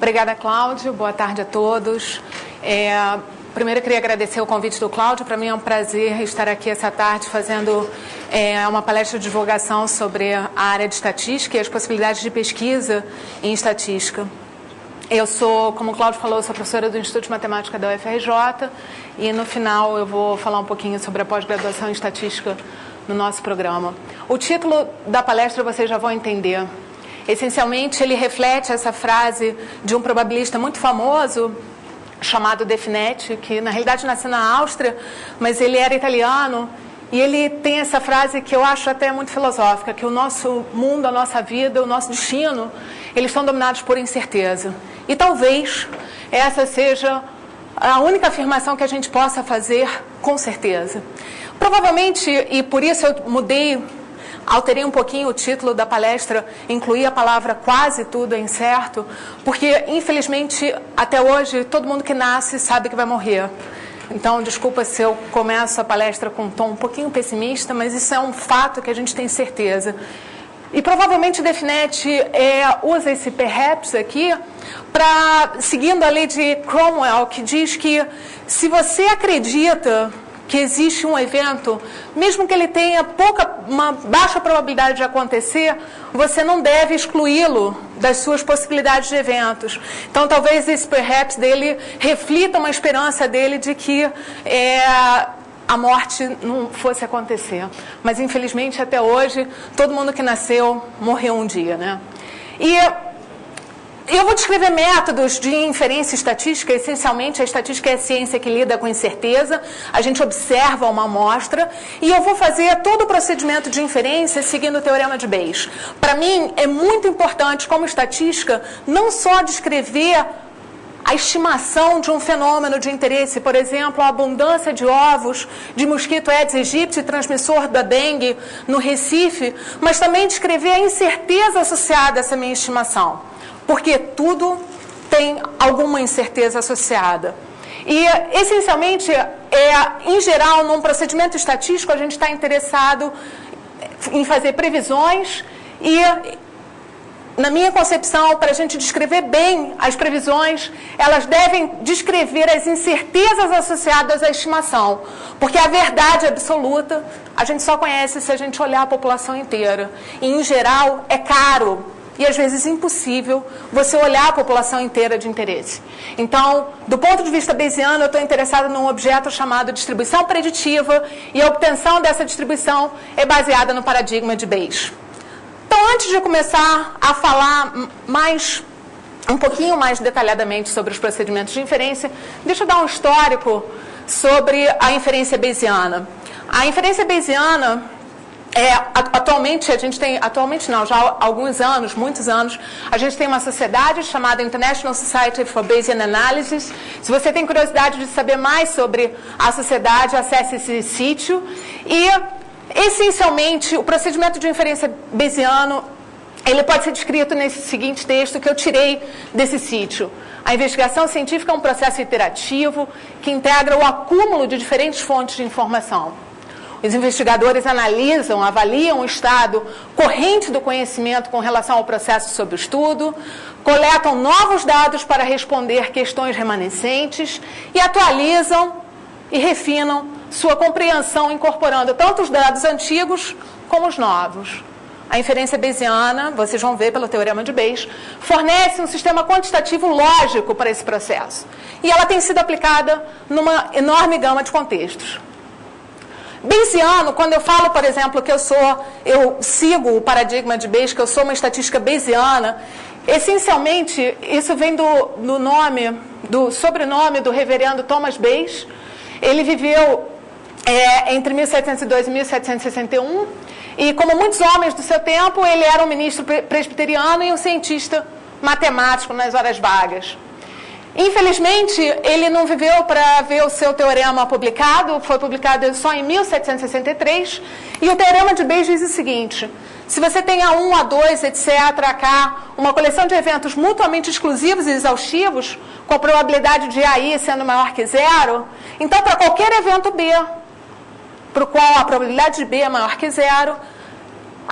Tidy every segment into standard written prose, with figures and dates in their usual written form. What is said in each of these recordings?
Obrigada, Cláudio. Boa tarde a todos. Primeiro, eu queria agradecer o convite do Cláudio. Para mim é um prazer estar aqui essa tarde fazendo uma palestra de divulgação sobre a área de estatística e as possibilidades de pesquisa em estatística. Eu sou, como o Cláudio falou, sou professora do Instituto de Matemática da UFRJ e no final eu vou falar um pouquinho sobre a pós-graduação em estatística no nosso programa. O título da palestra vocês já vão entender. Essencialmente, ele reflete essa frase de um probabilista muito famoso chamado Definetti, que na realidade nasceu na Áustria, mas ele era italiano, e ele tem essa frase que eu acho até muito filosófica, que o nosso mundo, a nossa vida, o nosso destino, eles estão dominados por incerteza. E talvez essa seja a única afirmação que a gente possa fazer com certeza. Provavelmente, e por isso eu alterei um pouquinho o título da palestra, incluí a palavra quase tudo é incerto, porque, infelizmente, até hoje, todo mundo que nasce sabe que vai morrer. Então, desculpa se eu começo a palestra com um tom um pouquinho pessimista, mas isso é um fato que a gente tem certeza. E provavelmente Definetti usa esse perhaps aqui, seguindo a lei de Cromwell, que diz que se você acredita que existe um evento, mesmo que ele tenha uma baixa probabilidade de acontecer, você não deve excluí-lo das suas possibilidades de eventos. Então, talvez esse perhaps dele reflita uma esperança dele de que a morte não fosse acontecer. Mas, infelizmente, até hoje, todo mundo que nasceu morreu um dia, né? E eu vou descrever métodos de inferência estatística. Essencialmente, a estatística é a ciência que lida com incerteza. A gente observa uma amostra e eu vou fazer todo o procedimento de inferência seguindo o teorema de Bayes. Para mim, é muito importante, como estatística, não só descrever a estimação de um fenômeno de interesse, por exemplo, a abundância de ovos de mosquito Aedes aegypti, transmissor da dengue, no Recife, mas também descrever a incerteza associada a essa minha estimação. Porque tudo tem alguma incerteza associada. E, essencialmente, em geral, num procedimento estatístico, a gente está interessado em fazer previsões e, na minha concepção, para a gente descrever bem as previsões, elas devem descrever as incertezas associadas à estimação. Porque a verdade absoluta a gente só conhece se a gente olhar a população inteira. E, em geral, é caro e às vezes impossível você olhar a população inteira de interesse. Então, do ponto de vista bayesiano, eu estou interessado num objeto chamado distribuição preditiva e a obtenção dessa distribuição é baseada no paradigma de Bayes. Então, antes de começar a falar um pouquinho mais detalhadamente sobre os procedimentos de inferência, deixa eu dar um histórico sobre a inferência bayesiana. A inferência bayesiana atualmente, já há alguns anos, muitos anos, a gente tem uma sociedade chamada International Society for Bayesian Analysis. Se você tem curiosidade de saber mais sobre a sociedade, acesse esse sítio. E, essencialmente, o procedimento de inferência bayesiano, ele pode ser descrito nesse seguinte texto que eu tirei desse sítio. A investigação científica é um processo iterativo que integra o acúmulo de diferentes fontes de informação. Os investigadores analisam, avaliam o estado corrente do conhecimento com relação ao processo sob estudo, coletam novos dados para responder questões remanescentes e atualizam e refinam sua compreensão, incorporando tanto os dados antigos como os novos. A inferência bayesiana, vocês vão ver pelo teorema de Bayes, fornece um sistema quantitativo lógico para esse processo. E ela tem sido aplicada numa enorme gama de contextos. Bayesiano, quando eu falo, por exemplo, que eu sigo o paradigma de Bayes, que eu sou uma estatística bayesiana, essencialmente isso vem do sobrenome do reverendo Thomas Bayes. Ele viveu entre 1702 e 1761 e, como muitos homens do seu tempo, ele era um ministro presbiteriano e um cientista matemático nas horas vagas. Infelizmente, ele não viveu para ver o seu teorema publicado, foi publicado só em 1763, e o teorema de Bayes diz o seguinte: se você tem A1, A2, etc., AK, uma coleção de eventos mutuamente exclusivos e exaustivos, com a probabilidade de AI sendo maior que zero, então, para qualquer evento B, para o qual a probabilidade de B é maior que zero,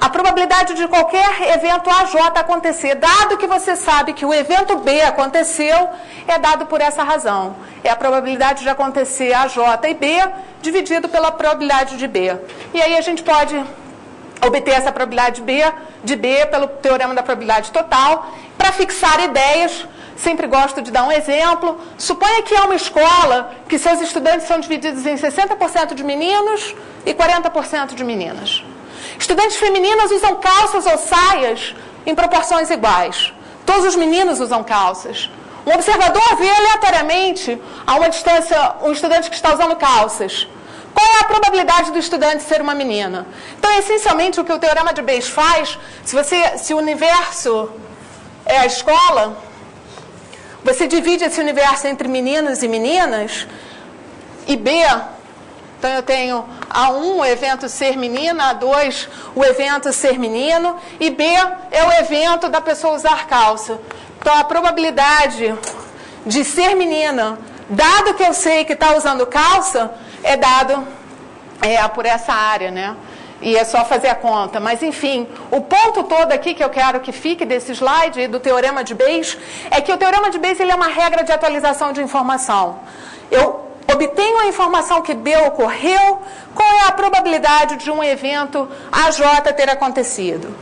a probabilidade de qualquer evento AJ acontecer, dado que você sabe que o evento B aconteceu, é dado por essa razão. É a probabilidade de acontecer AJ e B dividido pela probabilidade de B. E aí a gente pode obter essa probabilidade de B pelo teorema da probabilidade total. Para fixar ideias, sempre gosto de dar um exemplo. Suponha que é uma escola que seus estudantes são divididos em 60% de meninos e 40% de meninas. Estudantes femininas usam calças ou saias em proporções iguais. Todos os meninos usam calças. Um observador vê aleatoriamente, a uma distância, um estudante que está usando calças. Qual é a probabilidade do estudante ser uma menina? Então, essencialmente, o que o teorema de Bayes faz, se o universo é a escola, você divide esse universo entre meninos e meninas, e B, então eu tenho A1, o evento ser menina, A2, o evento ser menino, e B é o evento da pessoa usar calça. Então, a probabilidade de ser menina, dado que eu sei que está usando calça, é dado por essa área, né? E é só fazer a conta. Mas, enfim, o ponto todo aqui que eu quero que fique desse slide do teorema de Bayes é que o teorema de Bayes ele é uma regra de atualização de informação. Eu obtenho a informação que B ocorreu, qual é a probabilidade de um evento AJ ter acontecido?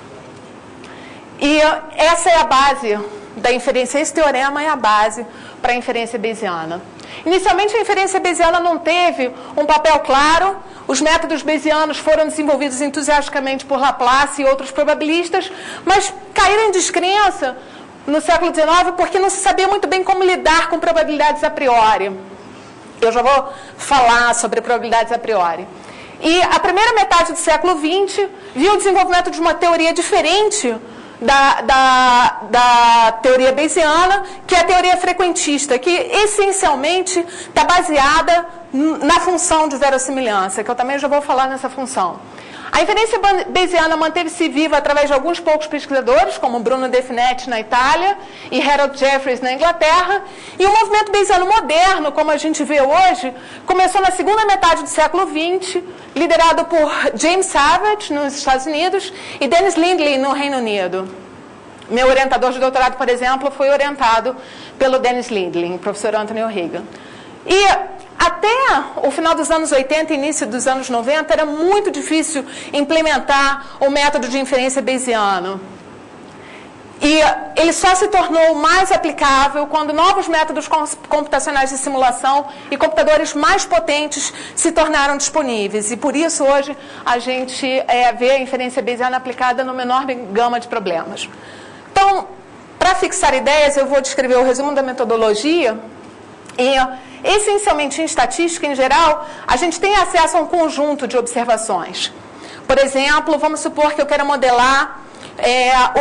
E essa é a base da inferência, esse teorema é a base para a inferência bayesiana. Inicialmente, a inferência bayesiana não teve um papel claro, os métodos bayesianos foram desenvolvidos entusiasticamente por Laplace e outros probabilistas, mas caíram em descrença no século XIX porque não se sabia muito bem como lidar com probabilidades a priori. Eu já vou falar sobre probabilidades a priori. E a primeira metade do século XX viu o desenvolvimento de uma teoria diferente da teoria bayesiana, que é a teoria frequentista, que essencialmente está baseada na função de verossimilhança, que eu também já vou falar nessa função. A inferência bayesiana manteve-se viva através de alguns poucos pesquisadores, como Bruno De Finetti na Itália e Harold Jeffreys na Inglaterra, e o movimento bayesiano moderno, como a gente vê hoje, começou na segunda metade do século XX, liderado por James Savage, nos Estados Unidos, e Dennis Lindley, no Reino Unido. Meu orientador de doutorado, por exemplo, foi orientado pelo Dennis Lindley, o professor Anthony O'Hagan. E até o final dos anos 80 e início dos anos 90, era muito difícil implementar o método de inferência bayesiano. E ele só se tornou mais aplicável quando novos métodos computacionais de simulação e computadores mais potentes se tornaram disponíveis. E por isso, hoje, a gente vê a inferência bayesiana aplicada numa enorme gama de problemas. Então, para fixar ideias, eu vou descrever o resumo da metodologia. E, essencialmente, em estatística, em geral, a gente tem acesso a um conjunto de observações. Por exemplo, vamos supor que eu quero modelar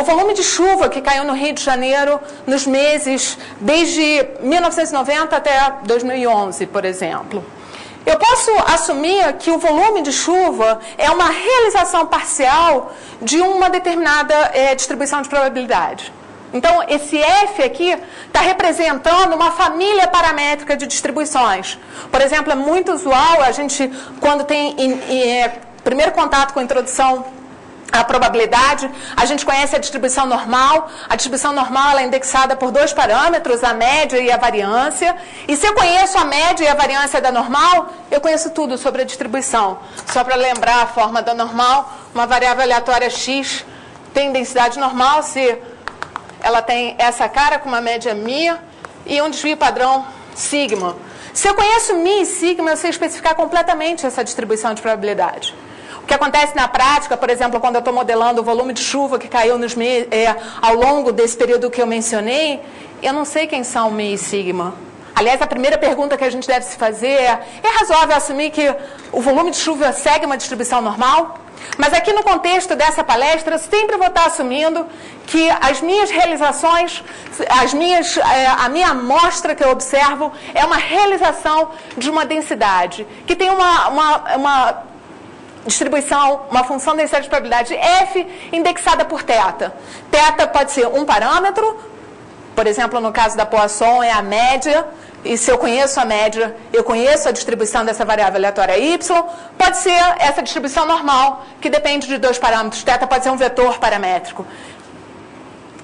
o volume de chuva que caiu no Rio de Janeiro nos meses desde 1990 até 2011, por exemplo. Eu posso assumir que o volume de chuva é uma realização parcial de uma determinada distribuição de probabilidade. Então, esse F aqui está representando uma família paramétrica de distribuições. Por exemplo, é muito usual a gente, quando tem primeiro contato com a introdução à probabilidade, a gente conhece a distribuição normal. A distribuição normal ela é indexada por dois parâmetros, a média e a variância. E se eu conheço a média e a variância da normal, eu conheço tudo sobre a distribuição. Só para lembrar a forma da normal, uma variável aleatória x tem densidade normal se ela tem essa cara com uma média μ e um desvio padrão sigma. Se eu conheço μ e sigma, eu sei especificar completamente essa distribuição de probabilidade. O que acontece na prática, por exemplo, quando eu estou modelando o volume de chuva que caiu ao longo desse período que eu mencionei, eu não sei quem são μ e sigma. Aliás, a primeira pergunta que a gente deve se fazer é razoável assumir que o volume de chuva segue uma distribuição normal? Mas aqui no contexto dessa palestra, eu sempre vou estar assumindo que as minhas realizações, a minha amostra que eu observo é uma realização de uma densidade, que tem uma distribuição, uma função de densidade de probabilidade F indexada por θ. θ pode ser um parâmetro, por exemplo, no caso da Poisson é a média, e se eu conheço a média, eu conheço a distribuição dessa variável aleatória y, pode ser essa distribuição normal, que depende de dois parâmetros. Θ pode ser um vetor paramétrico.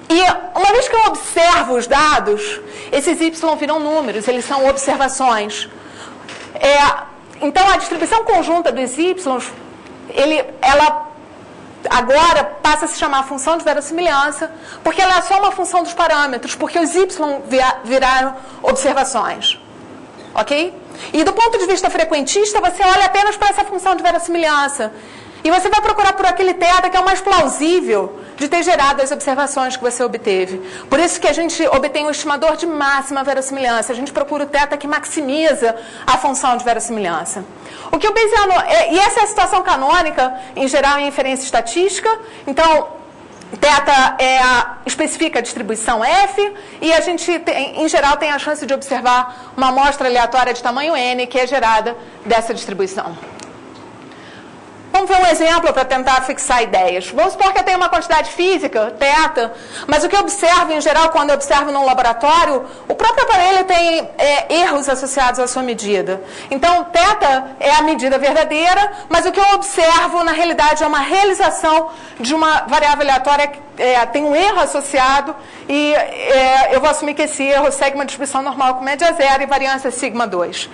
E uma vez que eu observo os dados, esses y viram números, eles são observações. Então, a distribuição conjunta dos y, ela agora passa a se chamar função de verossimilhança, porque ela é só uma função dos parâmetros, porque os y viraram observações. Ok? E do ponto de vista frequentista, você olha apenas para essa função de verossimilhança. E você vai procurar por aquele θ que é o mais plausível de ter gerado as observações que você obteve. Por isso que a gente obtém um estimador de máxima verossimilhança. A gente procura o θ que maximiza a função de verossimilhança. O que o Bayesiano... E essa é a situação canônica, em geral, em inferência estatística. Então, θ especifica a distribuição F, e a gente, em geral, tem a chance de observar uma amostra aleatória de tamanho N, que é gerada dessa distribuição. Vamos ver um exemplo para tentar fixar ideias. Vamos supor que eu tenho uma quantidade física, θ, mas o que eu observo, em geral, quando eu observo num laboratório, o próprio aparelho tem erros associados à sua medida. Então, θ é a medida verdadeira, mas o que eu observo, na realidade, é uma realização de uma variável aleatória que tem um erro associado, e eu vou assumir que esse erro segue uma distribuição normal com média zero e variância σ2.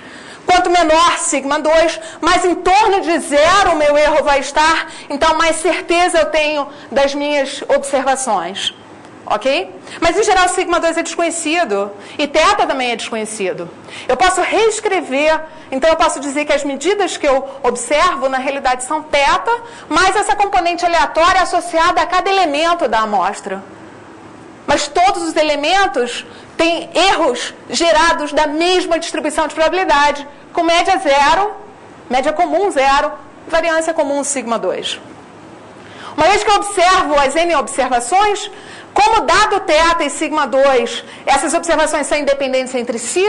Quanto menor σ2, mais em torno de zero o meu erro vai estar, então mais certeza eu tenho das minhas observações. Ok? Mas, em geral, σ2 é desconhecido, e θ também é desconhecido. Eu posso reescrever, então eu posso dizer que as medidas que eu observo, na realidade, são θ, mais essa componente aleatória associada a cada elemento da amostra. Mas todos os elementos têm erros gerados da mesma distribuição de probabilidade, com média zero, média comum zero, variância comum σ2. Uma vez que eu observo as N observações, como dado θ e σ2, essas observações são independentes entre si,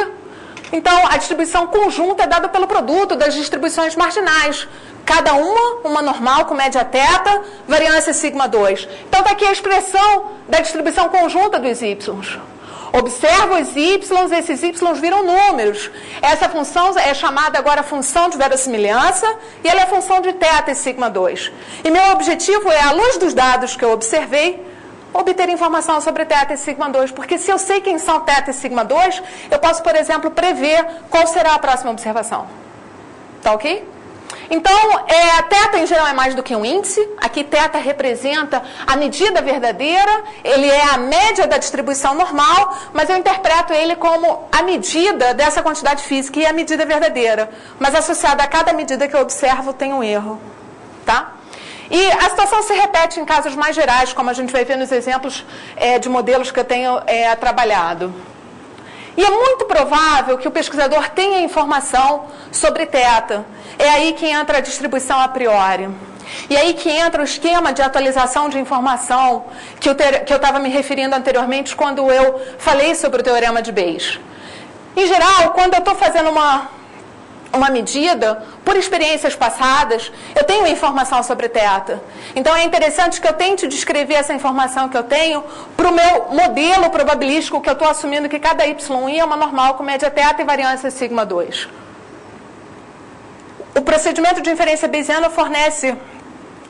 então a distribuição conjunta é dada pelo produto das distribuições marginais. Cada uma normal com média θ, variância σ2. Então está aqui a expressão da distribuição conjunta dos y. Observo os y, esses y viram números. Essa função é chamada agora função de verossimilhança, e ela é função de θ e σ2. E meu objetivo é, à luz dos dados que eu observei, obter informação sobre θ e σ2, porque se eu sei quem são θ e σ2, eu posso, por exemplo, prever qual será a próxima observação. Tá ok? Então, θ em geral é mais do que um índice. Aqui θ representa a medida verdadeira, ele é a média da distribuição normal, mas eu interpreto ele como a medida dessa quantidade física, e a medida verdadeira. Mas associada a cada medida que eu observo tem um erro. Tá? E a situação se repete em casos mais gerais, como a gente vai ver nos exemplos de modelos que eu tenho trabalhado. E é muito provável que o pesquisador tenha informação sobre θ. É aí que entra a distribuição a priori. E aí que entra o esquema de atualização de informação que eu estava me referindo anteriormente quando eu falei sobre o teorema de Bayes. Em geral, quando eu estou fazendo uma medida, por experiências passadas, eu tenho informação sobre θ. Então é interessante que eu tente descrever essa informação que eu tenho para o meu modelo probabilístico, que eu estou assumindo que cada y é uma normal com média θ e variância σ2. O procedimento de inferência bayesiana fornece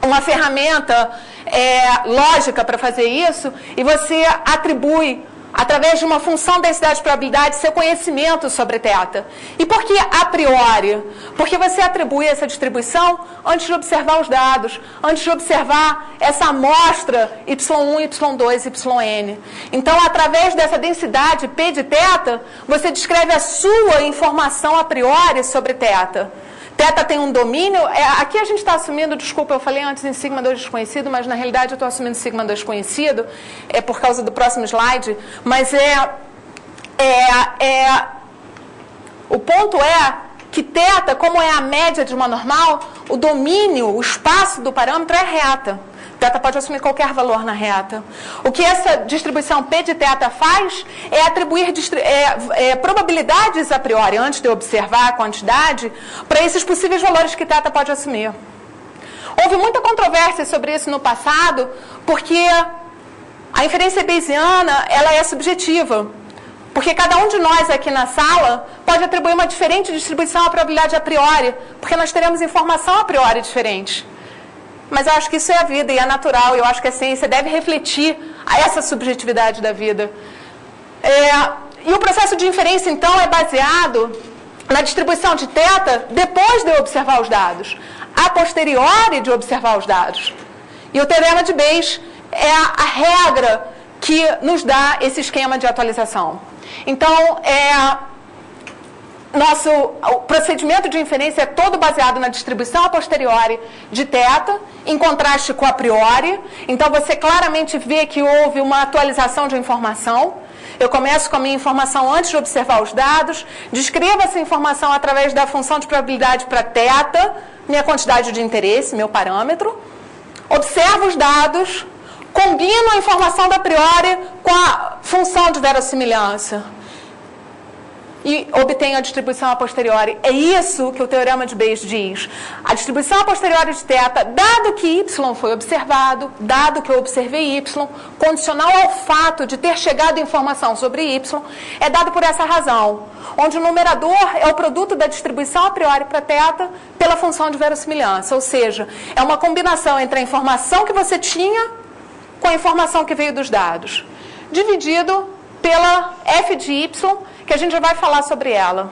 uma ferramenta lógica para fazer isso, e você atribui, através de uma função densidade de probabilidade, seu conhecimento sobre θ. E por que a priori? Porque você atribui essa distribuição antes de observar os dados, antes de observar essa amostra y1, y2, yn. Então, através dessa densidade P de θ, você descreve a sua informação a priori sobre θ. θ tem um domínio, aqui a gente está assumindo, desculpa, eu falei antes em σ2 desconhecido, mas na realidade eu estou assumindo σ2 conhecido, por causa do próximo slide, mas o ponto é que θ, como é a média de uma normal, o domínio, o espaço do parâmetro é reta. θ pode assumir qualquer valor na reta. O que essa distribuição P de θ faz é atribuir probabilidades a priori, antes de eu observar a quantidade, para esses possíveis valores que θ pode assumir. Houve muita controvérsia sobre isso no passado, porque a inferência bayesiana ela é subjetiva. Porque cada um de nós aqui na sala pode atribuir uma diferente distribuição à probabilidade a priori, porque nós teremos informação a priori diferente. Mas eu acho que isso é a vida e é natural, e eu acho que a ciência deve refletir a essa subjetividade da vida. E o processo de inferência, então, é baseado na distribuição de θ depois de eu observar os dados, a posteriori de observar os dados. E o teorema de Bayes é a regra que nos dá esse esquema de atualização. Então, o procedimento de inferência é todo baseado na distribuição a posteriori de θ, em contraste com a priori. Então, você claramente vê que houve uma atualização de informação. Eu começo com a minha informação antes de observar os dados, descrevo essa informação através da função de probabilidade para θ, minha quantidade de interesse, meu parâmetro, observo os dados, combino a informação da priori com a função de verossimilhança e obtenho a distribuição a posteriori. É isso que o teorema de Bayes diz. A distribuição a posteriori de θ, dado que y foi observado, dado que eu observei y, condicional ao fato de ter chegado informação sobre y, é dado por essa razão, onde o numerador é o produto da distribuição a priori para θ pela função de verossimilhança, ou seja, é uma combinação entre a informação que você tinha com a informação que veio dos dados, dividido pela f de y, que a gente já vai falar sobre ela.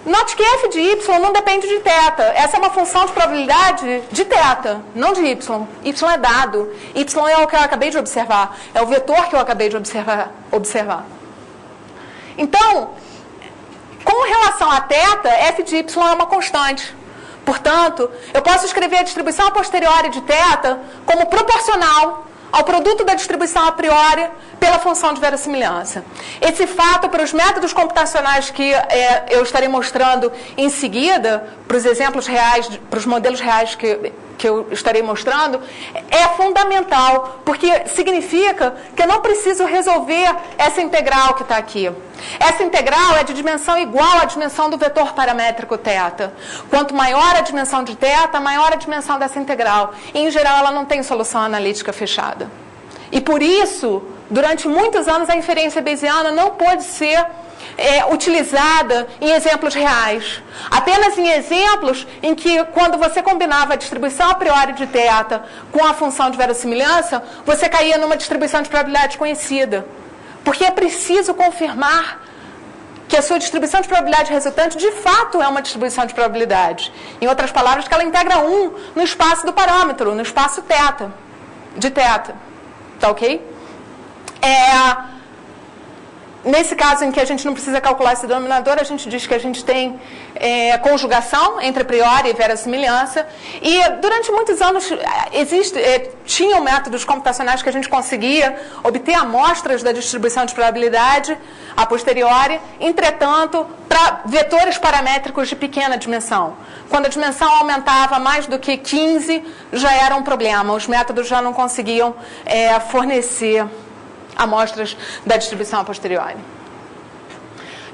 Note que f de y não depende de θ. Essa é uma função de probabilidade de θ, não de y. Y é dado. Y é o que eu acabei de observar. É o vetor que eu acabei de observar. Então, com relação a θ, f de y é uma constante. Portanto, eu posso escrever a distribuição a posteriori de θ como proporcional ao produto da distribuição a priori pela função de verossimilhança. Esse fato, para os métodos computacionais que eu estarei mostrando em seguida, para os exemplos reais, para os modelos reais que eu estarei mostrando, é fundamental, porque significa que eu não preciso resolver essa integral que está aqui. Essa integral é de dimensão igual à dimensão do vetor paramétrico θ. Quanto maior a dimensão de θ, maior a dimensão dessa integral. E, em geral, ela não tem solução analítica fechada. E por isso, durante muitos anos, a inferência bayesiana não pôde ser utilizada em exemplos reais. Apenas em exemplos em que, quando você combinava a distribuição a priori de θ com a função de verossimilhança, você caía numa distribuição de probabilidade conhecida. Porque é preciso confirmar que a sua distribuição de probabilidade resultante, de fato, é uma distribuição de probabilidade. Em outras palavras, que ela integra 1 no espaço do parâmetro, no espaço θ, de θ. Tá ok? Nesse caso em que a gente não precisa calcular esse denominador, a gente diz que a gente tem conjugação entre priori e verossimilhança. E durante muitos anos tinham métodos computacionais que a gente conseguia obter amostras da distribuição de probabilidade a posteriori, entretanto, para vetores paramétricos de pequena dimensão. Quando a dimensão aumentava mais do que 15, já era um problema. Os métodos já não conseguiam fornecer amostras da distribuição a posteriori.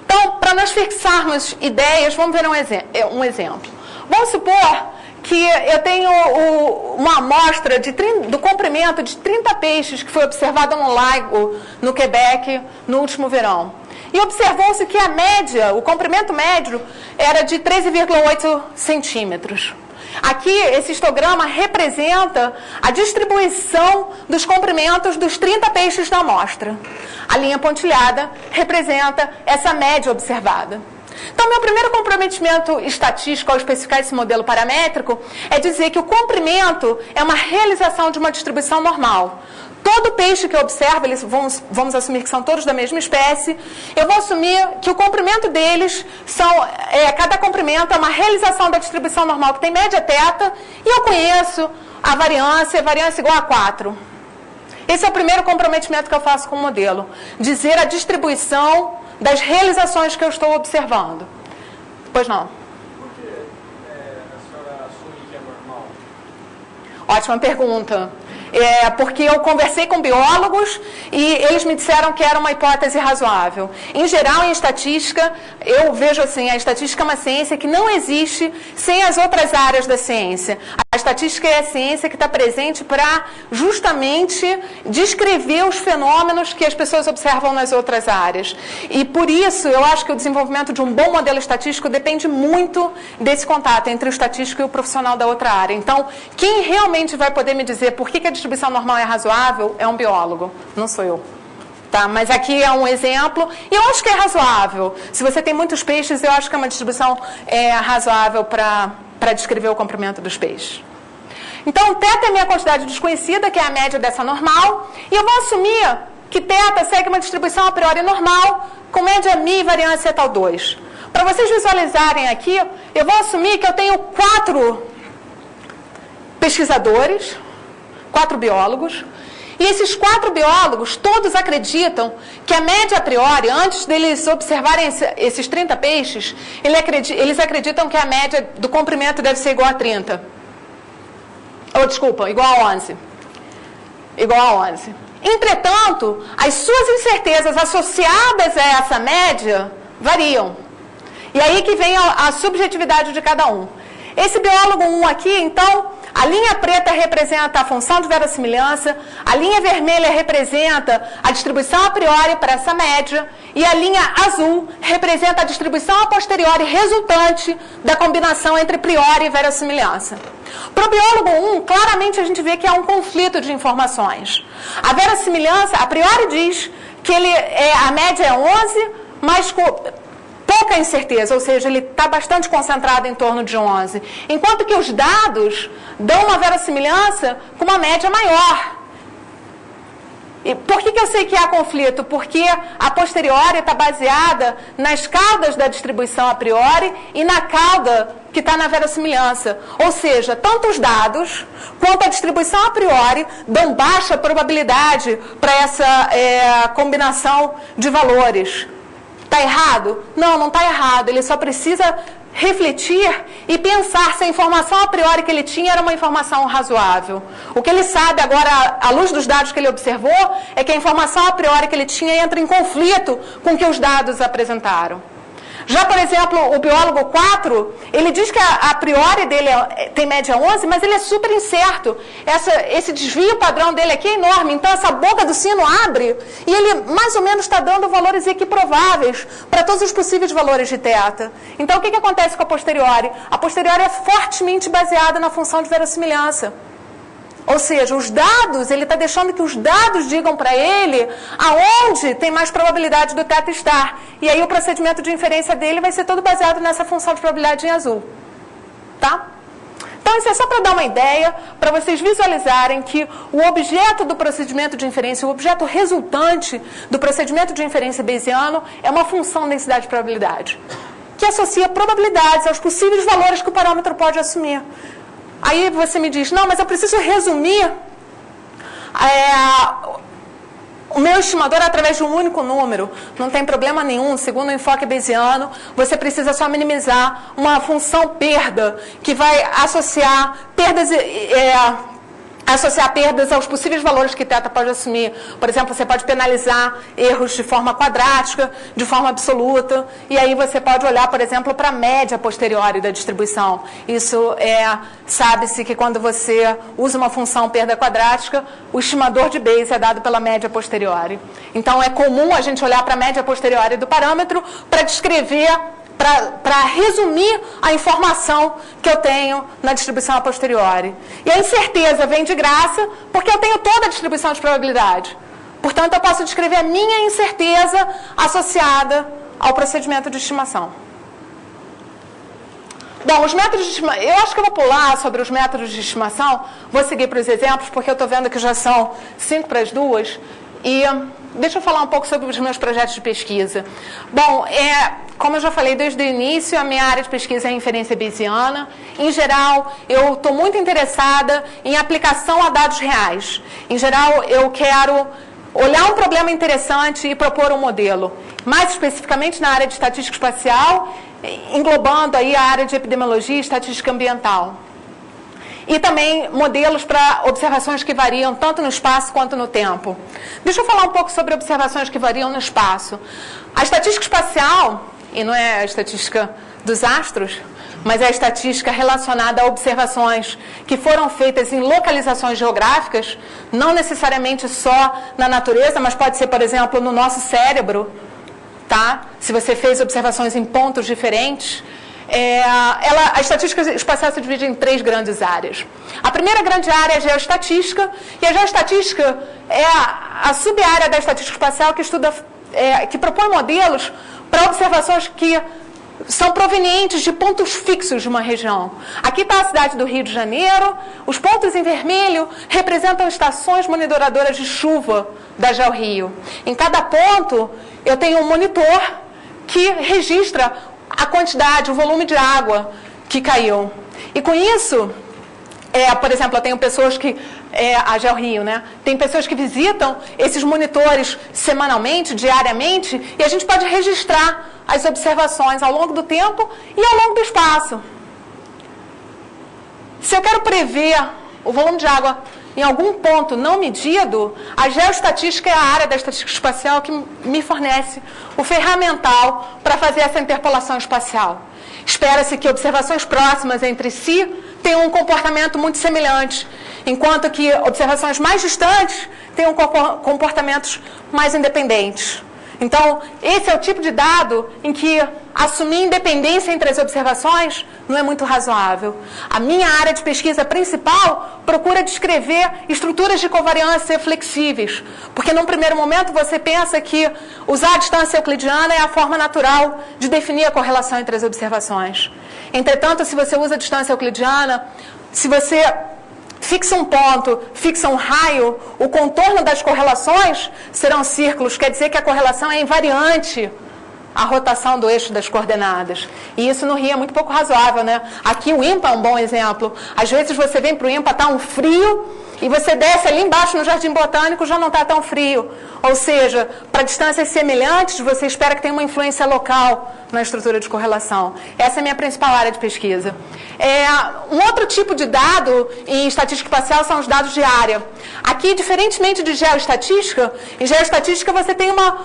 Então, para nós fixarmos ideias, vamos ver um exemplo. Vamos supor que eu tenho uma amostra do comprimento de 30 peixes que foi observada no lago, no Quebec, no último verão. E observou-se que a média, o comprimento médio, era de 13,8 centímetros. Aqui, esse histograma representa a distribuição dos comprimentos dos 30 peixes da amostra. A linha pontilhada representa essa média observada. Então, meu primeiro comprometimento estatístico ao especificar esse modelo paramétrico é dizer que o comprimento é uma realização de uma distribuição normal. Todo peixe que eu observo, vamos assumir que são todos da mesma espécie, eu vou assumir que o comprimento deles cada comprimento é uma realização da distribuição normal que tem média θ, e eu conheço a variância igual a 4. Esse é o primeiro comprometimento que eu faço com o modelo, dizer a distribuição das realizações que eu estou observando. Pois não. Por que a senhora assume que é normal? Ótima pergunta. Porque eu conversei com biólogos e eles me disseram que era uma hipótese razoável. Em geral, em estatística, eu vejo assim, a estatística é uma ciência que não existe sem as outras áreas da ciência. A estatística é a ciência que está presente para justamente descrever os fenômenos que as pessoas observam nas outras áreas. E por isso eu acho que o desenvolvimento de um bom modelo estatístico depende muito desse contato entre o estatístico e o profissional da outra área. Então, quem realmente vai poder me dizer por que a distribuição normal é razoável é um biólogo, não sou eu. Tá, mas aqui é um exemplo, e eu acho que é razoável. Se você tem muitos peixes, eu acho que é uma distribuição razoável para descrever o comprimento dos peixes. Então, θ é a minha quantidade desconhecida, que é a média dessa normal, e eu vou assumir que θ segue uma distribuição a priori normal, com média μ e variância tal 2. Para vocês visualizarem aqui, eu vou assumir que eu tenho 4 pesquisadores, 4 biólogos, e esses 4 biólogos, todos acreditam que a média a priori, antes deles observarem esses 30 peixes, eles acreditam que a média do comprimento deve ser igual a 30. Ou, desculpa, igual a 11. Igual a 11. Entretanto, as suas incertezas associadas a essa média variam. E aí que vem a subjetividade de cada um. Esse biólogo 1 aqui, então, a linha preta representa a função de verossimilhança, a linha vermelha representa a distribuição a priori para essa média, e a linha azul representa a distribuição a posteriori resultante da combinação entre priori e verossimilhança. Para o biólogo 1, claramente a gente vê que há um conflito de informações. A verossimilhança, a priori, diz que a média é 11, mas pouca incerteza, ou seja, ele está bastante concentrado em torno de 11. Enquanto que os dados dão uma verossimilhança com uma média maior. E por que eu sei que há conflito? Porque a posteriori está baseada nas caudas da distribuição a priori e na cauda que está na verossimilhança. Ou seja, tanto os dados quanto a distribuição a priori dão baixa probabilidade para essa combinação de valores. Está errado? Não, não está errado. Ele só precisa refletir e pensar se a informação a priori que ele tinha era uma informação razoável. O que ele sabe agora, à luz dos dados que ele observou, é que a informação a priori que ele tinha entra em conflito com o que os dados apresentaram. Já, por exemplo, o biólogo 4, ele diz que a priori dele tem média 11, mas ele é super incerto. Esse desvio padrão dele aqui é enorme, então essa boca do sino abre e ele mais ou menos está dando valores equiprováveis para todos os possíveis valores de θ. Então, o que acontece com a posteriori? A posteriori é fortemente baseada na função de verossimilhança. Ou seja, os dados, ele está deixando que os dados digam para ele aonde tem mais probabilidade do θ estar. E aí o procedimento de inferência dele vai ser todo baseado nessa função de probabilidade em azul. Tá? Então, isso é só para dar uma ideia, para vocês visualizarem que o objeto do procedimento de inferência, o objeto resultante do procedimento de inferência bayesiano é uma função de densidade de probabilidade, que associa probabilidades aos possíveis valores que o parâmetro pode assumir. Aí você me diz, não, mas eu preciso resumir o meu estimador através de um único número. Não tem problema nenhum, segundo o enfoque bayesiano, você precisa só minimizar uma função perda, que vai associar perdas aos possíveis valores que θ pode assumir. Por exemplo, você pode penalizar erros de forma quadrática, de forma absoluta, e aí você pode olhar, por exemplo, para a média posteriori da distribuição. Isso sabe-se que quando você usa uma função perda quadrática, o estimador de Bayes é dado pela média posteriori. Então, é comum a gente olhar para a média posteriori do parâmetro para descrever, para resumir a informação que eu tenho na distribuição a posteriori. E a incerteza vem de graça, porque eu tenho toda a distribuição de probabilidade. Portanto, eu posso descrever a minha incerteza associada ao procedimento de estimação. Bom, os métodos de estimação, eu acho que eu vou pular sobre os métodos de estimação, vou seguir para os exemplos, porque eu estou vendo que já são 5 para as 2, e deixa eu falar um pouco sobre os meus projetos de pesquisa. Bom, como eu já falei desde o início, a minha área de pesquisa é inferência bayesiana. Em geral, eu estou muito interessada em aplicação a dados reais. Em geral, eu quero olhar um problema interessante e propor um modelo. Mais especificamente na área de estatística espacial, englobando aí a área de epidemiologia e estatística ambiental. E também modelos para observações que variam tanto no espaço quanto no tempo. Deixa eu falar um pouco sobre observações que variam no espaço. A estatística espacial, e não é a estatística dos astros, mas é a estatística relacionada a observações que foram feitas em localizações geográficas, não necessariamente só na natureza, mas pode ser, por exemplo, no nosso cérebro, tá? Se você fez observações em pontos diferentes. A estatística espacial se divide em 3 grandes áreas. A primeira grande área é a geoestatística, e a geoestatística é a sub-área da estatística espacial que estuda, que propõe modelos para observações que são provenientes de pontos fixos de uma região. Aqui está a cidade do Rio de Janeiro, os pontos em vermelho representam estações monitoradoras de chuva da GeoRio. Em cada ponto, eu tenho um monitor que registra a quantidade, o volume de água que caiu. E com isso, por exemplo, eu tenho pessoas que, a GeoRio, né? Tem pessoas que visitam esses monitores semanalmente, diariamente, e a gente pode registrar as observações ao longo do tempo e ao longo do espaço. Se eu quero prever o volume de água em algum ponto não medido, a geoestatística é a área da estatística espacial que me fornece o ferramental para fazer essa interpolação espacial. Espera-se que observações próximas entre si tenham um comportamento muito semelhante, enquanto que observações mais distantes tenham comportamentos mais independentes. Então, esse é o tipo de dado em que assumir independência entre as observações não é muito razoável. A minha área de pesquisa principal procura descrever estruturas de covariância flexíveis, porque num primeiro momento você pensa que usar a distância euclidiana é a forma natural de definir a correlação entre as observações. Entretanto, se você usa a distância euclidiana, se você fixa um ponto, fixa um raio, o contorno das correlações serão círculos, quer dizer que a correlação é invariante à rotação do eixo das coordenadas. E isso no Rio é muito pouco razoável, né? Aqui o IMPA é um bom exemplo. Às vezes você vem para o IMPA, está um frio, e você desce ali embaixo no Jardim Botânico, já não está tão frio. Ou seja, para distâncias semelhantes, você espera que tenha uma influência local na estrutura de correlação. Essa é a minha principal área de pesquisa. Um outro tipo de dado em estatística espacial são os dados de área. Aqui, diferentemente de geoestatística, em geoestatística você tem uma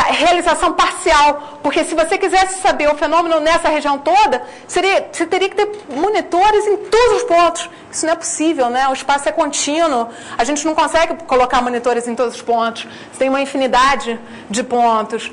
realização parcial, porque se você quisesse saber o fenômeno nessa região toda, você teria que ter monitores em todos os pontos. Isso não é possível, né? O espaço é contínuo, a gente não consegue colocar monitores em todos os pontos, você tem uma infinidade de pontos.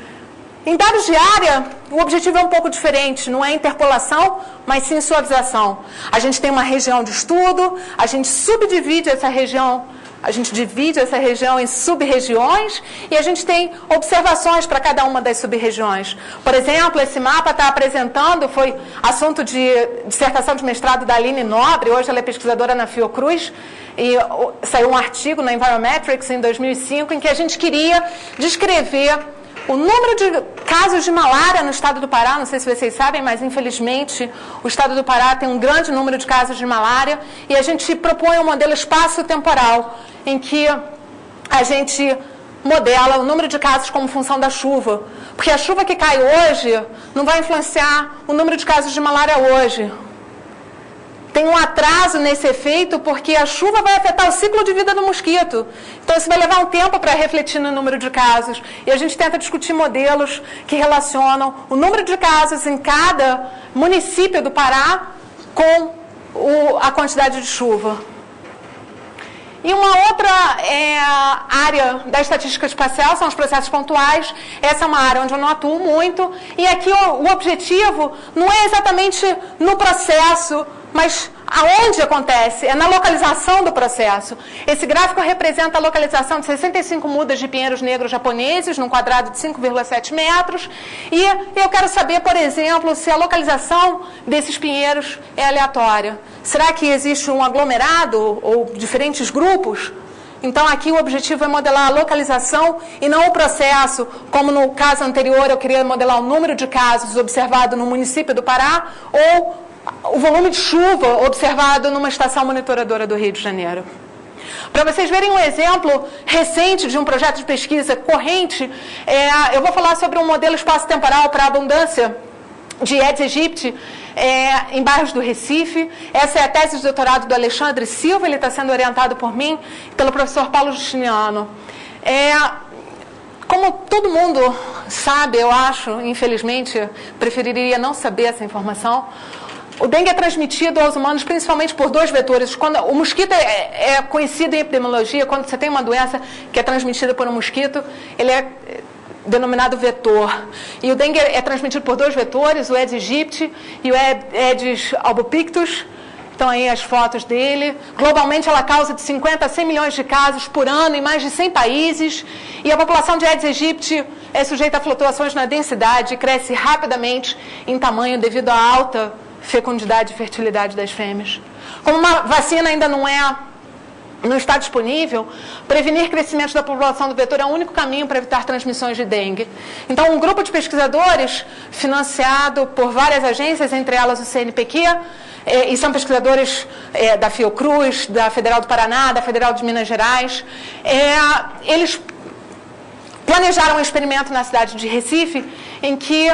Em dados de área, o objetivo é um pouco diferente, não é interpolação, mas sim suavização. A gente tem uma região de estudo, a gente subdivide essa região, a gente divide essa região em sub-regiões e a gente tem observações para cada uma das sub-regiões. Por exemplo, esse mapa está apresentando, foi assunto de dissertação de mestrado da Aline Nobre, hoje ela é pesquisadora na Fiocruz, e saiu um artigo na Environmetrics em 2005 em que a gente queria descrever o número de casos de malária no estado do Pará. Não sei se vocês sabem, mas infelizmente o estado do Pará tem um grande número de casos de malária e a gente propõe um modelo espaço-temporal em que a gente modela o número de casos como função da chuva. Porque a chuva que cai hoje não vai influenciar o número de casos de malária hoje. Tem um atraso nesse efeito porque a chuva vai afetar o ciclo de vida do mosquito. Então isso vai levar um tempo para refletir no número de casos. E a gente tenta discutir modelos que relacionam o número de casos em cada município do Pará com a quantidade de chuva. E uma outra área da estatística espacial são os processos pontuais. Essa é uma área onde eu não atuo muito. E aqui o objetivo não é exatamente no processo, mas aonde acontece, é na localização do processo. Esse gráfico representa a localização de 65 mudas de pinheiros negros japoneses, num quadrado de 5,7 metros. E eu quero saber, por exemplo, se a localização desses pinheiros é aleatória. Será que existe um aglomerado ou diferentes grupos? Então, aqui o objetivo é modelar a localização e não o processo, como no caso anterior eu queria modelar o número de casos observado no município do Pará ou o volume de chuva observado numa estação monitoradora do Rio de Janeiro. Para vocês verem um exemplo recente de um projeto de pesquisa corrente, eu vou falar sobre um modelo espaço-temporal para a abundância de Aedes aegypti em bairros do Recife. Essa é a tese de doutorado do Alexandre Silva, ele está sendo orientado por mim e pelo professor Paulo Justiniano. Como todo mundo sabe, eu acho, infelizmente, preferiria não saber essa informação, O dengue é transmitido aos humanos principalmente por 2 vetores. Quando o mosquito é conhecido em epidemiologia, quando você tem uma doença que é transmitida por um mosquito, ele é denominado vetor. E o dengue é transmitido por 2 vetores, o Aedes aegypti e o Aedes albopictus. Então aí as fotos dele. Globalmente ela causa de 50 a 100 milhões de casos por ano em mais de 100 países. E a população de Aedes aegypti é sujeita a flutuações na densidade e cresce rapidamente em tamanho devido à alta fecundidade e fertilidade das fêmeas. Como uma vacina ainda não está disponível, prevenir crescimento da população do vetor é o único caminho para evitar transmissões de dengue. Então, um grupo de pesquisadores, financiado por várias agências, entre elas o CNPq, e são pesquisadores da Fiocruz, da Federal do Paraná, da Federal de Minas Gerais, eles planejaram um experimento na cidade de Recife, em que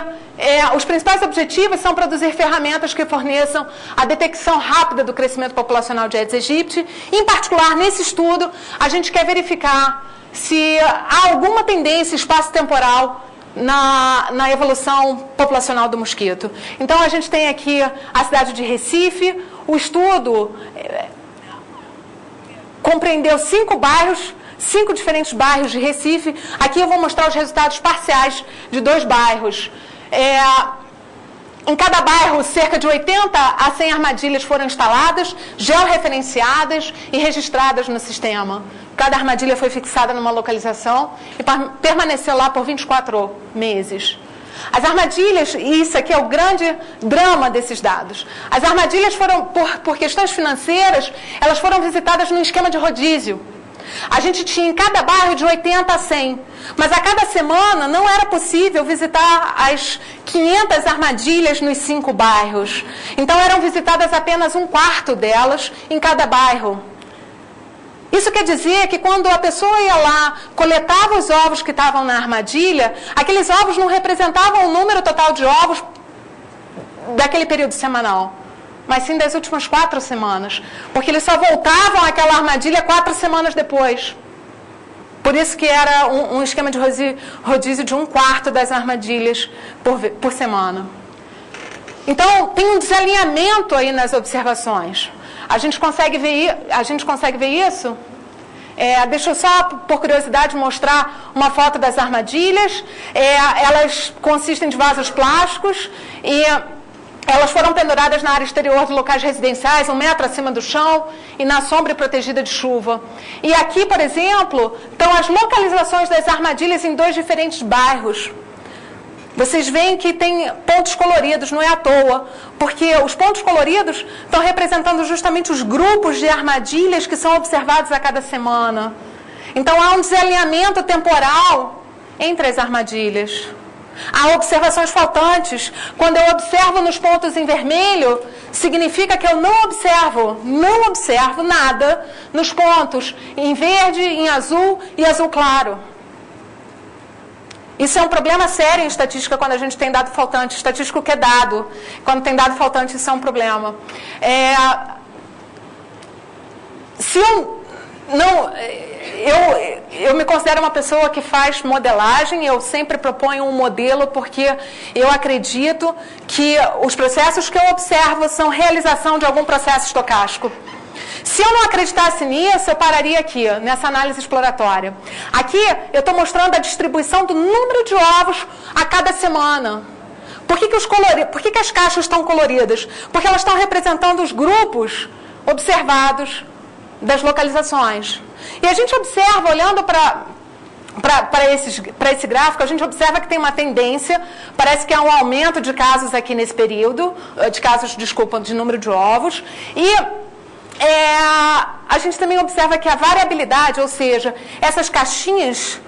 os principais objetivos são produzir ferramentas que forneçam a detecção rápida do crescimento populacional de Aedes aegypti. Em particular, nesse estudo, a gente quer verificar se há alguma tendência espaço-temporal na evolução populacional do mosquito. Então, a gente tem aqui a cidade de Recife. O estudo compreendeu 5 bairros, 5 diferentes bairros de Recife. Aqui eu vou mostrar os resultados parciais de 2 bairros. Em cada bairro, cerca de 80 a 100 armadilhas foram instaladas, georreferenciadas e registradas no sistema. Cada armadilha foi fixada numa localização e permaneceu lá por 24 meses. As armadilhas, e isso aqui é o grande drama desses dados, as armadilhas foram, por questões financeiras, elas foram visitadas num esquema de rodízio. A gente tinha em cada bairro de 80 a 100, mas a cada semana não era possível visitar as 500 armadilhas nos 5 bairros. Então eram visitadas apenas 1/4 delas em cada bairro. Isso quer dizer que quando a pessoa ia lá, coletava os ovos que estavam na armadilha, aqueles ovos não representavam o número total de ovos daquele período semanal, mas sim das últimas 4 semanas, porque eles só voltavam àquela armadilha 4 semanas depois. Por isso que era um esquema de rodízio de 1/4 das armadilhas por semana. Então, tem um desalinhamento aí nas observações. A gente consegue ver isso? Deixa eu só, por curiosidade, mostrar uma foto das armadilhas. Elas consistem de vasos plásticos e elas foram penduradas na área exterior de locais residenciais, 1 metro acima do chão e na sombra e protegida de chuva. E aqui, por exemplo, estão as localizações das armadilhas em 2 diferentes bairros. Vocês veem que tem pontos coloridos, não é à toa, porque os pontos coloridos estão representando justamente os grupos de armadilhas que são observados a cada semana. Então, há um desalinhamento temporal entre as armadilhas. Há observações faltantes. Quando eu observo nos pontos em vermelho, significa que eu não observo nada nos pontos em verde, em azul e azul claro. Isso é um problema sério em estatística quando a gente tem dado faltante. Estatístico que é dado. Quando tem dado faltante, isso é um problema. Eu me considero uma pessoa que faz modelagem, eu sempre proponho um modelo porque eu acredito que os processos que eu observo são realização de algum processo estocástico. Se eu não acreditasse nisso, eu pararia aqui, nessa análise exploratória. Aqui eu estou mostrando a distribuição do número de ovos a cada semana. Por que as caixas estão coloridas? Porque elas estão representando os grupos observados das localizações. E a gente observa, olhando para esse gráfico, a gente observa que tem uma tendência, parece que há um aumento de casos aqui nesse período, de número de ovos, e a gente também observa que a variabilidade, ou seja, essas caixinhas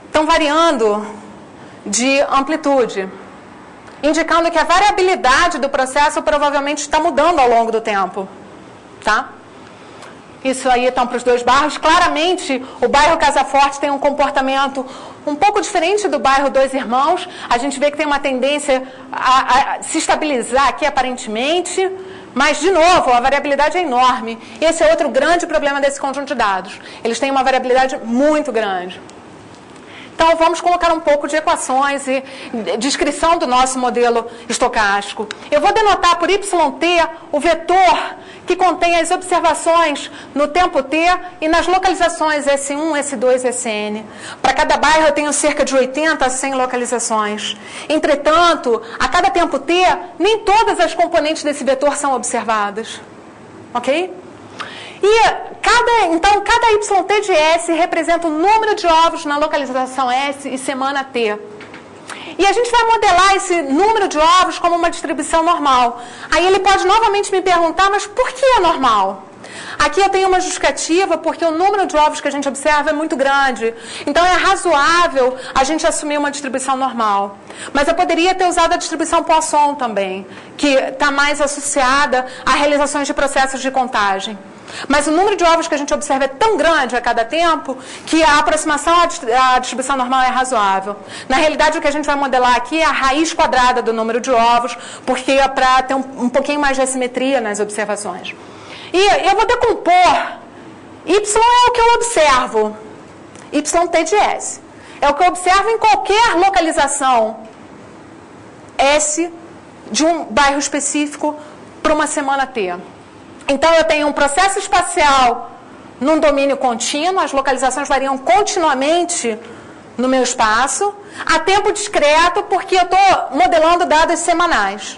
estão variando de amplitude, indicando que a variabilidade do processo provavelmente está mudando ao longo do tempo, tá? Isso aí estão para os 2 bairros. Claramente, o bairro Casa Forte tem um comportamento um pouco diferente do bairro Dois Irmãos. A gente vê que tem uma tendência a se estabilizar aqui, aparentemente. Mas, de novo, a variabilidade é enorme. Esse é outro grande problema desse conjunto de dados. Eles têm uma variabilidade muito grande. Então, vamos colocar um pouco de equações e descrição do nosso modelo estocástico. Eu vou denotar por YT o vetor que contém as observações no tempo T e nas localizações S1, S2 e Sn. Para cada bairro eu tenho cerca de 80 a 100 localizações. Entretanto, a cada tempo T, nem todas as componentes desse vetor são observadas. Ok? E então, cada YT de S representa o número de ovos na localização S e semana T. E a gente vai modelar esse número de ovos como uma distribuição normal. Aí ele pode novamente me perguntar, mas por que é normal? Aqui eu tenho uma justificativa, porque o número de ovos que a gente observa é muito grande. Então é razoável a gente assumir uma distribuição normal. Mas eu poderia ter usado a distribuição Poisson também, que está mais associada a realizações de processos de contagem. Mas o número de ovos que a gente observa é tão grande a cada tempo que a aproximação à distribuição normal é razoável. Na realidade, o que a gente vai modelar aqui é a raiz quadrada do número de ovos, porque é para ter um pouquinho mais de assimetria nas observações. E eu vou decompor. Y é o que eu observo. YT de S. É o que eu observo em qualquer localização S de um bairro específico para uma semana T. Então, eu tenho um processo espacial num domínio contínuo, as localizações variam continuamente no meu espaço, a tempo discreto, porque eu estou modelando dados semanais.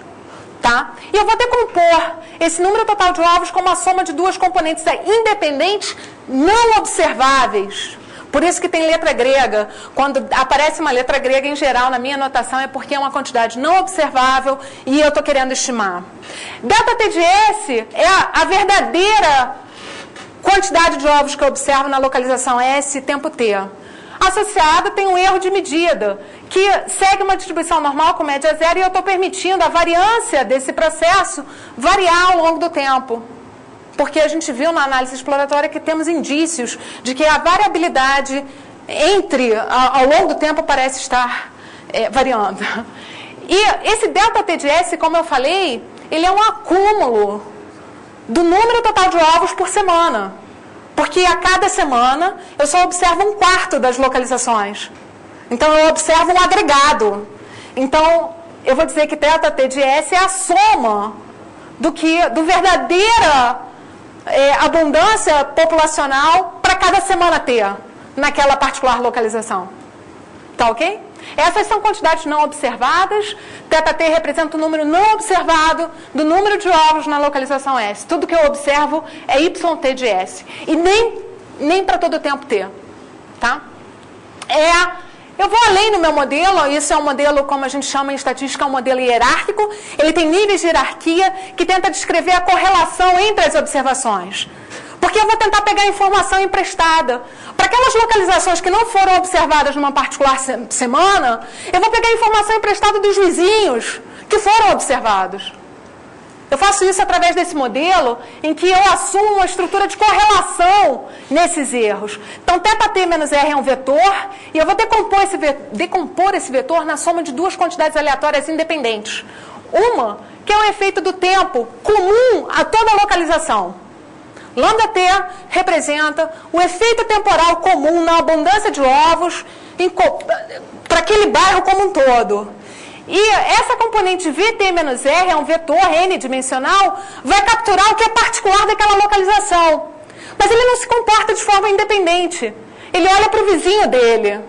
Tá? E eu vou decompor esse número total de ovos como a soma de duas componentes independentes não observáveis. Por isso que tem letra grega. Quando aparece uma letra grega, em geral, na minha anotação, é porque é uma quantidade não observável e eu estou querendo estimar. Delta T de S é a verdadeira quantidade de ovos que eu observo na localização S tempo T. Associado tem um erro de medida, que segue uma distribuição normal com média zero e eu estou permitindo a variância desse processo variar ao longo do tempo. Porque a gente viu na análise exploratória que temos indícios de que a variabilidade ao longo do tempo parece estar variando. E esse ΔT de S, como eu falei, ele é um acúmulo do número total de ovos por semana. Porque a cada semana eu só observo um quarto das localizações. Então eu observo um agregado. Então eu vou dizer que ΔT de S é a soma do verdadeira abundância populacional para cada semana T, naquela particular localização. Tá ok? Essas são quantidades não observadas. ΔT representa o número não observado do número de ovos na localização S. Tudo que eu observo é YT de S. E nem para todo o tempo T. Tá? Eu vou além no meu modelo. Isso é um modelo, como a gente chama em estatística, um modelo hierárquico. Ele tem níveis de hierarquia que tenta descrever a correlação entre as observações. Porque eu vou tentar pegar informação emprestada. Para aquelas localizações que não foram observadas numa particular semana, eu vou pegar informação emprestada dos vizinhos que foram observados. Eu faço isso através desse modelo em que eu assumo uma estrutura de correlação nesses erros. Então, θT menos R é um vetor e eu vou decompor esse vetor na soma de duas quantidades aleatórias independentes. Uma, que é o efeito do tempo comum a toda a localização. Lambda-T representa o efeito temporal comum na abundância de ovos para aquele bairro como um todo. E essa componente VT menos R, é um vetor n-dimensional, vai capturar o que é particular daquela localização. Mas ele não se comporta de forma independente. Ele olha para o vizinho dele.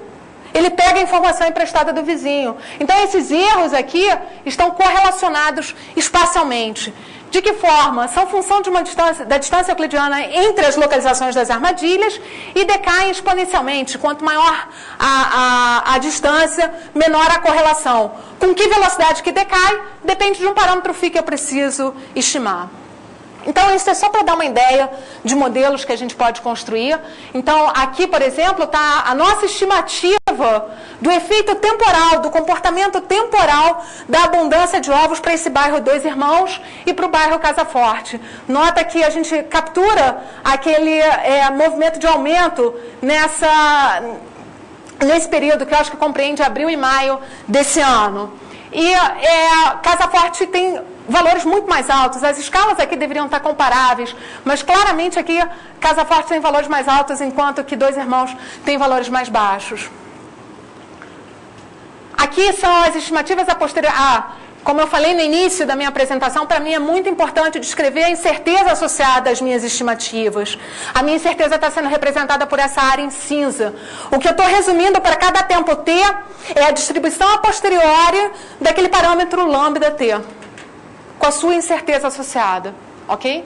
Ele pega a informação emprestada do vizinho. Então, esses erros aqui estão correlacionados espacialmente. De que forma? São função de da distância euclidiana entre as localizações das armadilhas e decaem exponencialmente. Quanto maior a distância, menor a correlação. Com que velocidade que decai, depende de um parâmetro φ que eu preciso estimar. Então, isso é só para dar uma ideia de modelos que a gente pode construir. Então, aqui, por exemplo, está a nossa estimativa do efeito temporal, do comportamento temporal da abundância de ovos para esse bairro Dois Irmãos e para o bairro Casa Forte. Nota que a gente captura aquele movimento de aumento nesse período, que eu acho que compreende abril e maio desse ano. E Casa Forte tem valores muito mais altos. As escalas aqui deveriam estar comparáveis, mas claramente aqui Casa Forte tem valores mais altos, enquanto que Dois Irmãos tem valores mais baixos. Aqui são as estimativas a posteriori. Como eu falei no início da minha apresentação, para mim é muito importante descrever a incerteza associada às minhas estimativas. A minha incerteza está sendo representada por essa área em cinza. O que eu estou resumindo para cada tempo t é a distribuição a posteriori daquele parâmetro lambda t, com a sua incerteza associada, ok?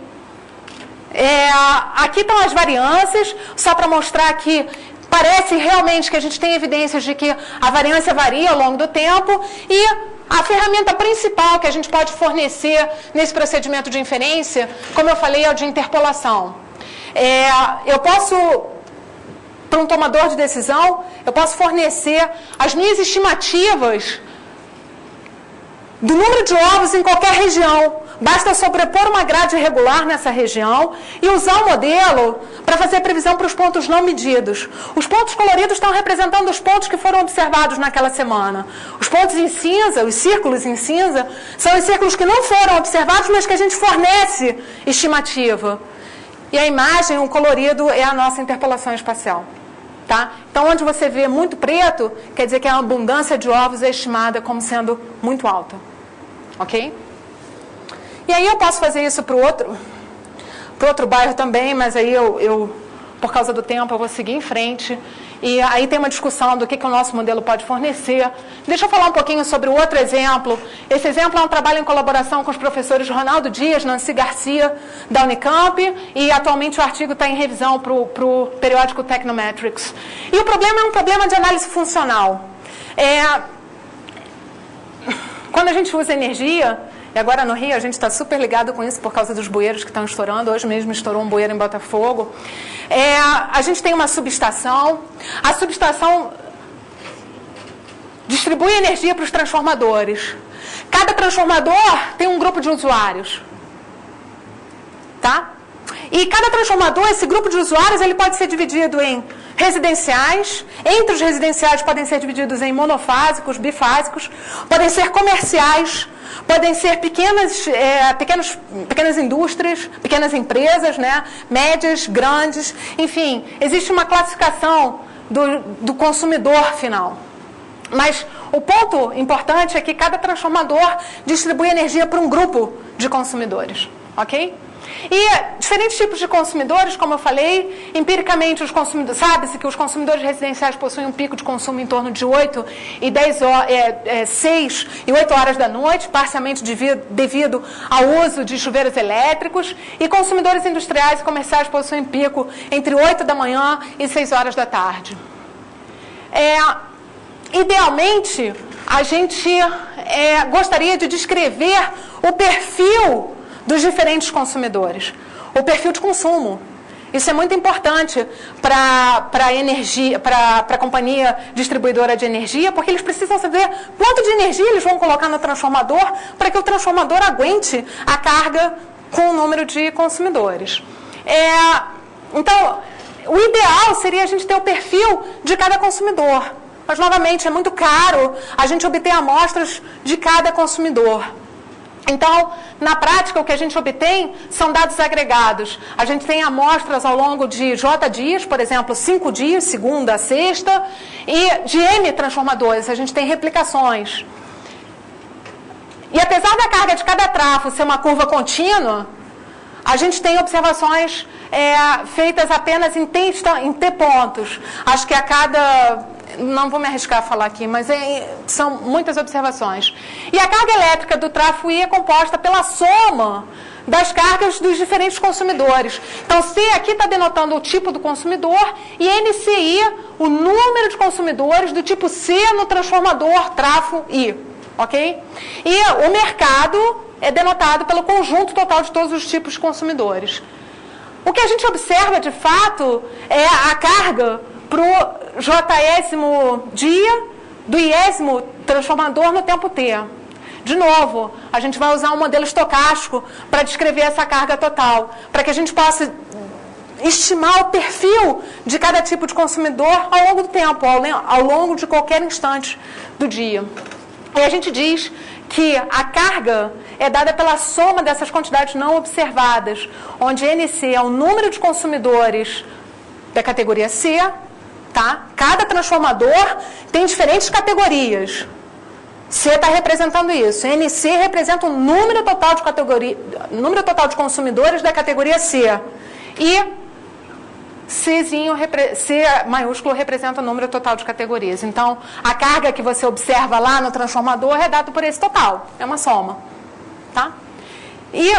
Aqui estão as variâncias, só para mostrar que parece realmente que a gente tem evidências de que a variância varia ao longo do tempo e a ferramenta principal que a gente pode fornecer nesse procedimento de inferência, como eu falei, é o de interpolação. Eu posso, para um tomador de decisão, eu posso fornecer as minhas estimativas do número de ovos em qualquer região. Basta sobrepor uma grade regular nessa região e usar o modelo para fazer previsão para os pontos não medidos. Os pontos coloridos estão representando os pontos que foram observados naquela semana. Os pontos em cinza, os círculos em cinza, são os círculos que não foram observados, mas que a gente fornece estimativa. E a imagem, o colorido, é a nossa interpolação espacial. Tá? Então, onde você vê muito preto, quer dizer que a abundância de ovos é estimada como sendo muito alta. Ok? E aí eu posso fazer isso para o outro bairro também, mas aí eu, por causa do tempo, eu vou seguir em frente. E aí tem uma discussão do que o nosso modelo pode fornecer. Deixa eu falar um pouquinho sobre o outro exemplo. Esse exemplo é um trabalho em colaboração com os professores Ronaldo Dias, Nancy Garcia, da Unicamp, e atualmente o artigo está em revisão para o periódico Technometrics. E o problema é um problema de análise funcional. Quando a gente usa energia, e agora no Rio a gente está super ligado com isso por causa dos bueiros que estão estourando. Hoje mesmo estourou um bueiro em Botafogo. A gente tem uma subestação. A subestação distribui energia para os transformadores. Cada transformador tem um grupo de usuários. Tá? E cada transformador, esse grupo de usuários, ele pode ser dividido em residenciais. Entre os residenciais podem ser divididos em monofásicos, bifásicos. Podem ser comerciais. Podem ser pequenas indústrias, pequenas empresas, né? Médias, grandes. Enfim, existe uma classificação do consumidor final. Mas o ponto importante é que cada transformador distribui energia para um grupo de consumidores. Ok? E diferentes tipos de consumidores, como eu falei, empiricamente sabe-se que os consumidores residenciais possuem um pico de consumo em torno de 6 e 8 horas da noite, parcialmente devido ao uso de chuveiros elétricos, e consumidores industriais e comerciais possuem pico entre 8 da manhã e 6 horas da tarde. Idealmente, a gente gostaria de descrever o perfil dos diferentes consumidores, o perfil de consumo. Isso é muito importante para a companhia distribuidora de energia, porque eles precisam saber quanto de energia eles vão colocar no transformador para que o transformador aguente a carga com o número de consumidores. Então, o ideal seria a gente ter o perfil de cada consumidor. Mas, novamente, é muito caro a gente obter amostras de cada consumidor. Então, na prática, o que a gente obtém são dados agregados. A gente tem amostras ao longo de J dias, por exemplo, 5 dias, segunda a sexta, e de M transformadores, a gente tem replicações. E apesar da carga de cada trafo ser uma curva contínua, a gente tem observações feitas apenas em T pontos. Acho que a cada... Não vou me arriscar a falar aqui, mas são muitas observações. E a carga elétrica do tráfego I é composta pela soma das cargas dos diferentes consumidores. Então, C aqui está denotando o tipo do consumidor e NCI, o número de consumidores do tipo C no transformador tráfego I. Ok? E o mercado é denotado pelo conjunto total de todos os tipos de consumidores. O que a gente observa, de fato, é a carga para o Jésimo dia do Iésimo transformador no tempo T. De novo, a gente vai usar um modelo estocástico para descrever essa carga total, para que a gente possa estimar o perfil de cada tipo de consumidor ao longo do tempo, ao longo de qualquer instante do dia. E a gente diz que a carga é dada pela soma dessas quantidades não observadas, onde NC é o número de consumidores da categoria C. Tá? Cada transformador tem diferentes categorias. C está representando isso. NC representa o número total de número total de consumidores da categoria C. E C maiúsculo representa o número total de categorias. Então, a carga que você observa lá no transformador é dada por esse total. É uma soma. Tá? E,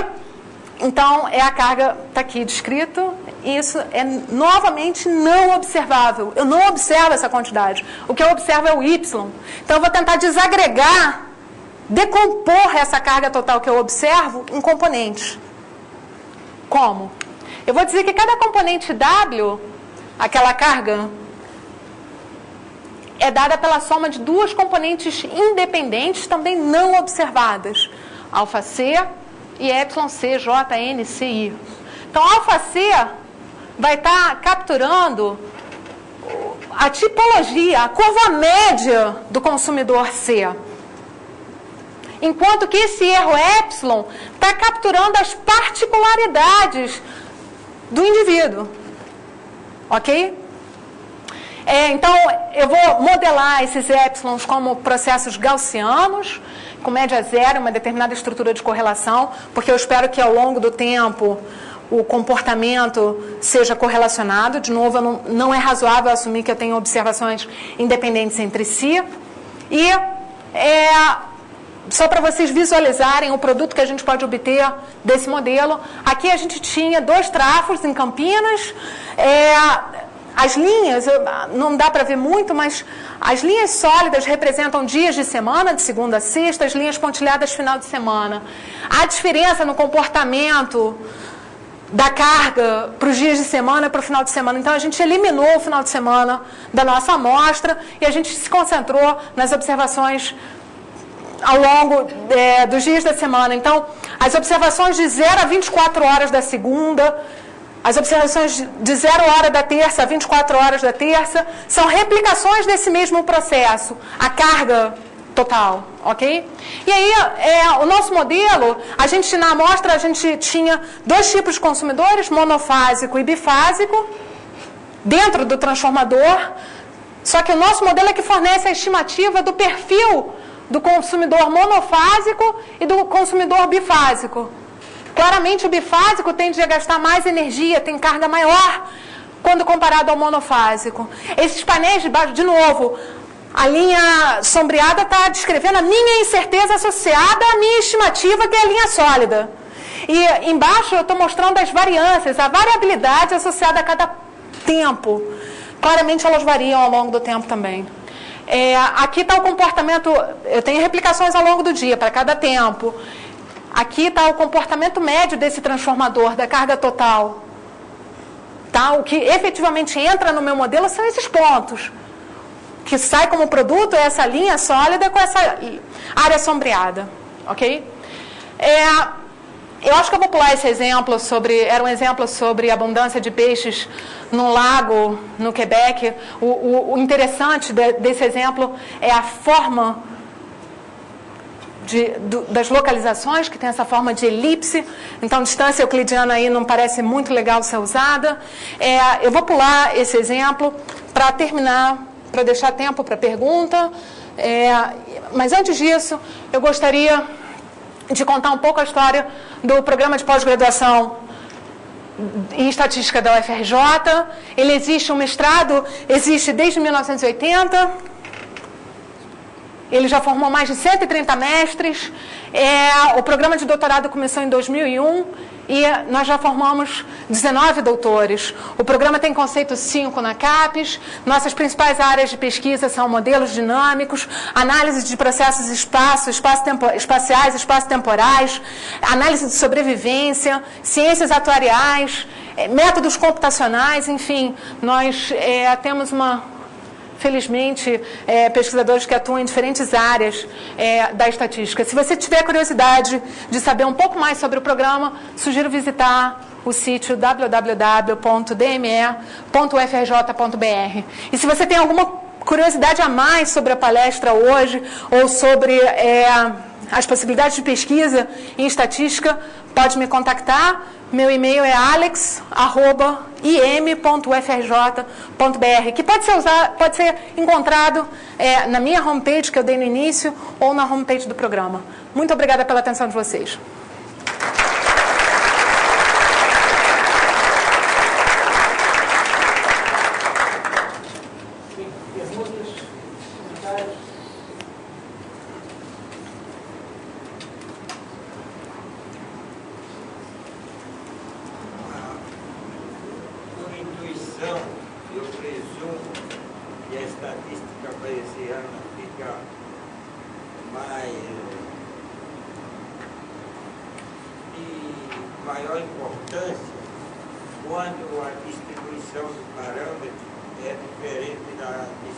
então, é a carga, está aqui descrito. Isso é novamente não observável. Eu não observo essa quantidade. O que eu observo é o Y. Então, eu vou tentar desagregar, decompor essa carga total que eu observo em componentes. Como? Eu vou dizer que cada componente W, aquela carga, é dada pela soma de duas componentes independentes, também não observadas. Alfa C e Epsilon C, J, N, C, I. Então, alfa C vai estar capturando a tipologia, a curva média do consumidor C. Enquanto que esse erro Epsilon está capturando as particularidades do indivíduo. Ok? Então, eu vou modelar esses épsilons como processos gaussianos, com média zero, uma determinada estrutura de correlação, porque eu espero que ao longo do tempo o comportamento seja correlacionado. De novo, não é razoável assumir que eu tenho observações independentes entre si. E só para vocês visualizarem o produto que a gente pode obter desse modelo, aqui a gente tinha 2 trafos em Campinas. As linhas, não dá para ver muito, mas as linhas sólidas representam dias de semana, de segunda a sexta, as linhas pontilhadas final de semana. A diferença no comportamento da carga para os dias de semana e para o final de semana. Então, a gente eliminou o final de semana da nossa amostra e a gente se concentrou nas observações ao longo dos dias da semana. Então, as observações de 0 a 24 horas da segunda, as observações de 0 hora da terça a 24 horas da terça, são replicações desse mesmo processo, a carga total, ok? E aí, o nosso modelo, na amostra, a gente tinha 2 tipos de consumidores, monofásico e bifásico, dentro do transformador, só que o nosso modelo é que fornece a estimativa do perfil do consumidor monofásico e do consumidor bifásico. Claramente, o bifásico tende a gastar mais energia, tem carga maior quando comparado ao monofásico. Esses painéis de baixo, de novo, a linha sombreada está descrevendo a minha incerteza associada à minha estimativa, que é a linha sólida. E embaixo eu estou mostrando as variâncias, a variabilidade associada a cada tempo. Claramente, elas variam ao longo do tempo também. Aqui está o comportamento, eu tenho replicações ao longo do dia, para cada tempo. Aqui está o comportamento médio desse transformador, da carga total. Tá? O que efetivamente entra no meu modelo são esses pontos. O que sai como produto é essa linha sólida com essa área sombreada. Ok? Eu acho que eu vou pular esse exemplo era um exemplo sobre abundância de peixes num lago no Quebec. O interessante desse exemplo é a forma das localizações, que tem essa forma de elipse. Então, distância euclidiana aí não parece muito legal ser usada. Eu vou pular esse exemplo para terminar, para deixar tempo para pergunta. Mas antes disso, eu gostaria de contar um pouco a história do programa de pós-graduação em estatística da UFRJ. Ele existe, o mestrado existe desde 1980. Ele já formou mais de 130 mestres. O programa de doutorado começou em 2001 e nós já formamos 19 doutores. O programa tem conceito 5 na CAPES. Nossas principais áreas de pesquisa são modelos dinâmicos, análise de processos espaciais, espaço-temporais, análise de sobrevivência, ciências atuariais, métodos computacionais, enfim. Nós temos felizmente, pesquisadores que atuam em diferentes áreas da estatística. Se você tiver curiosidade de saber um pouco mais sobre o programa, sugiro visitar o sítio www.dme.ufrj.br. E se você tem alguma curiosidade a mais sobre a palestra hoje, ou sobre as possibilidades de pesquisa em estatística, pode me contactar. Meu e-mail é alex@im.ufrj.br, que pode ser encontrado na minha homepage, que eu dei no início, ou na homepage do programa. Muito obrigada pela atenção de vocês. Eu presumo que a estatística para esse ano fica de maior importância quando a distribuição do parâmetro é diferente da distribuição